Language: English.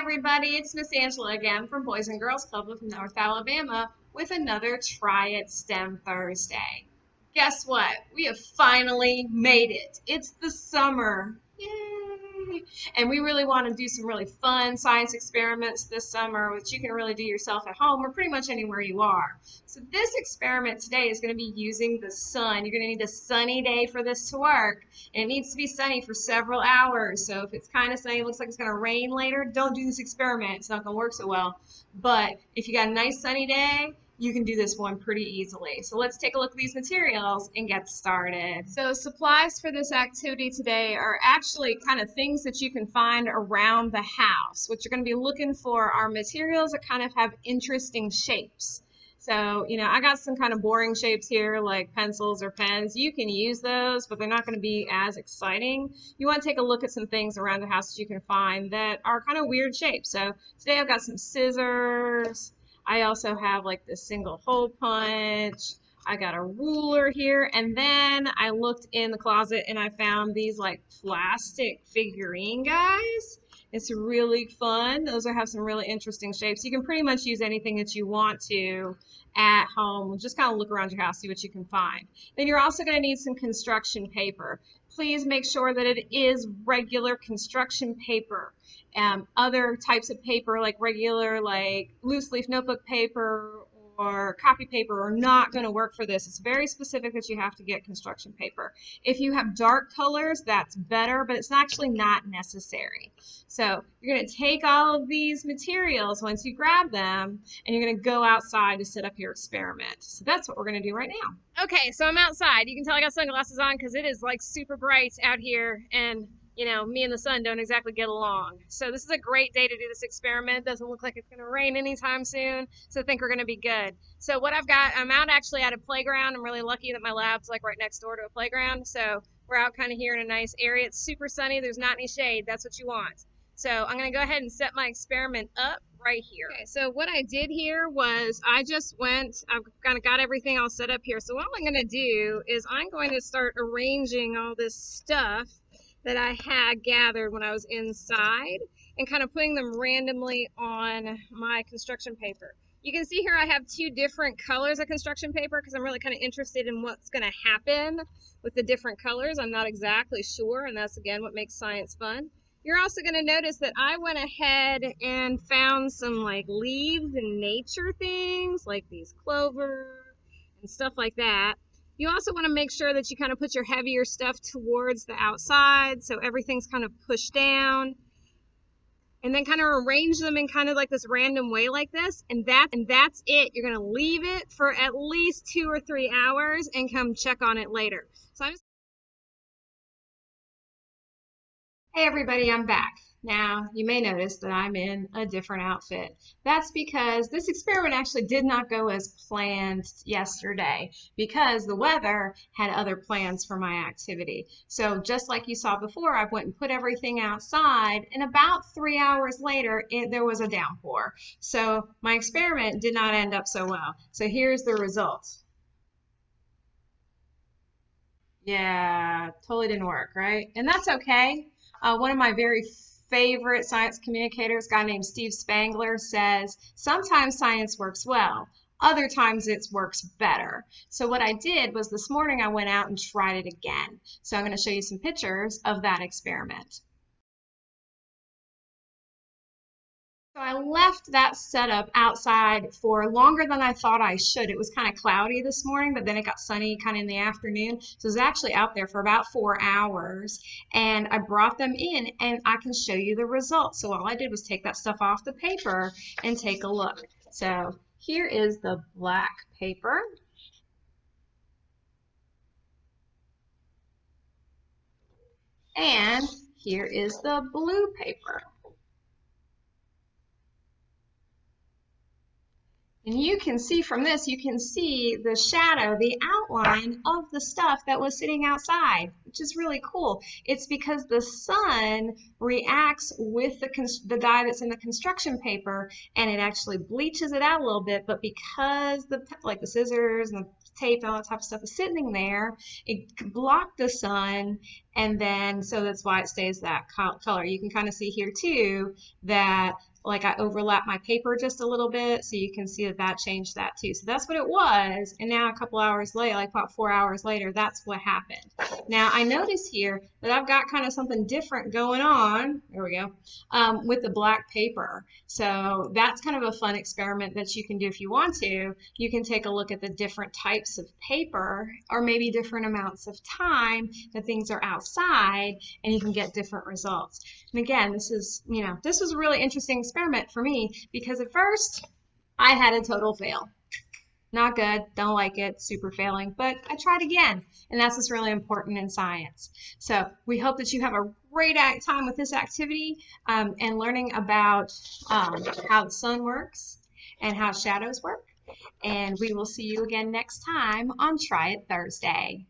everybody, it's Miss Angela again from Boys and Girls Club of North Alabama with another Try It STEM Thursday. Guess what? We have finally made it. It's the summer. Yay! And we really want to do some really fun science experiments this summer, which you can really do yourself at home or pretty much anywhere you are. So this experiment today is going to be using the sun. You're going to need a sunny day for this to work. And it needs to be sunny for several hours. So if it's kind of sunny, it looks like it's going to rain later, don't do this experiment. It's not going to work so well. But if you got a nice sunny day, you can do this one pretty easily. So let's take a look at these materials and get started. So supplies for this activity today are actually kind of things that you can find around the house. What you're going to be looking for are materials that kind of have interesting shapes. So, I got some kind of boring shapes here like pencils or pens. You can use those, but they're not going to be as exciting. You want to take a look at some things around the house that you can find that are kind of weird shapes. So today I've got some scissors. I also have like this single hole punch. I got a ruler here, and then I looked in the closet and I found these like plastic figurine guys. It's really fun. Those have some really interesting shapes. You can pretty much use anything that you want to at home. Just kind of look around your house, see what you can find. Then you're also going to need some construction paper. Please make sure that it is regular construction paper. Other types of paper like regular like loose leaf notebook paper or copy paper are not going to work for this. It's very specific that you have to get construction paper. If you have dark colors, that's better, but it's actually not necessary. So you're going to take all of these materials once you grab them, and you're going to go outside to set up your experiment. So that's what we're going to do right now. Okay, so I'm outside. You can tell I got sunglasses on because it is like super bright out here, and me and the sun don't exactly get along. So this is a great day to do this experiment. Doesn't look like it's going to rain anytime soon, so I think we're going to be good. So what I've got, I'm out actually at a playground. I'm really lucky that my lab's like right next door to a playground. So we're out kind of here in a nice area. It's super sunny. There's not any shade. That's what you want. So I'm going to go ahead and set my experiment up right here. Okay, so what I did here was I've kind of got everything all set up here. So what I'm going to do is I'm going to start arranging all this stuff that I had gathered when I was inside and kind of putting them randomly on my construction paper. You can see here I have two different colors of construction paper because I'm really kind of interested in what's going to happen with the different colors. I'm not exactly sure, and that's again what makes science fun. You're also going to notice that I went ahead and found some like leaves and nature things like these clover and stuff like that. You also want to make sure that you kind of put your heavier stuff towards the outside so everything's kind of pushed down. And then kind of arrange them in kind of like this random way like this. And that's it. You're going to leave it for at least 2 or 3 hours and come check on it later. Hey everybody, I'm back. Now, you may notice that I'm in a different outfit. That's because this experiment actually did not go as planned yesterday because the weather had other plans for my activity. So just like you saw before, I went and put everything outside, and about 3 hours later, there was a downpour. So my experiment did not end up so well. So here's the results. Yeah, totally didn't work, right? And that's okay. One of my very favorite science communicators, a guy named Steve Spangler, says sometimes science works well, other times it works better. So what I did was this morning I went out and tried it again. So I'm going to show you some pictures of that experiment. So I left that setup outside for longer than I thought I should. It was kind of cloudy this morning, but then it got sunny kind of in the afternoon. So it was actually out there for about 4 hours. And I brought them in, and I can show you the results. So all I did was take that stuff off the paper and take a look. So here is the black paper. And here is the blue paper. And you can see from this, you can see the shadow, the outline of the stuff that was sitting outside, which is really cool. It's because the sun reacts with the dye that's in the construction paper, and it actually bleaches it out a little bit, but because the scissors and the tape and all that type of stuff is sitting there, it blocked the sun, and then so that's why it stays that color. You can kind of see here too that like I overlapped my paper just a little bit, so you can see that that changed that too. So that's what it was, and now a couple hours later, like about 4 hours later, that's what happened. Now I notice here that I've got kind of something different going on, there we go, with the black paper. So that's kind of a fun experiment that you can do if you want to. You can take a look at the different types of paper, or maybe different amounts of time that things are outside, and you can get different results. And again, this is, this was a really interesting experiment for me, because at first I had a total fail. Not good, don't like it, super failing, but I tried again. And that's what's really important in science. So we hope that you have a great time with this activity, and learning about how the sun works and how shadows work. And we will see you again next time on Try It Thursday.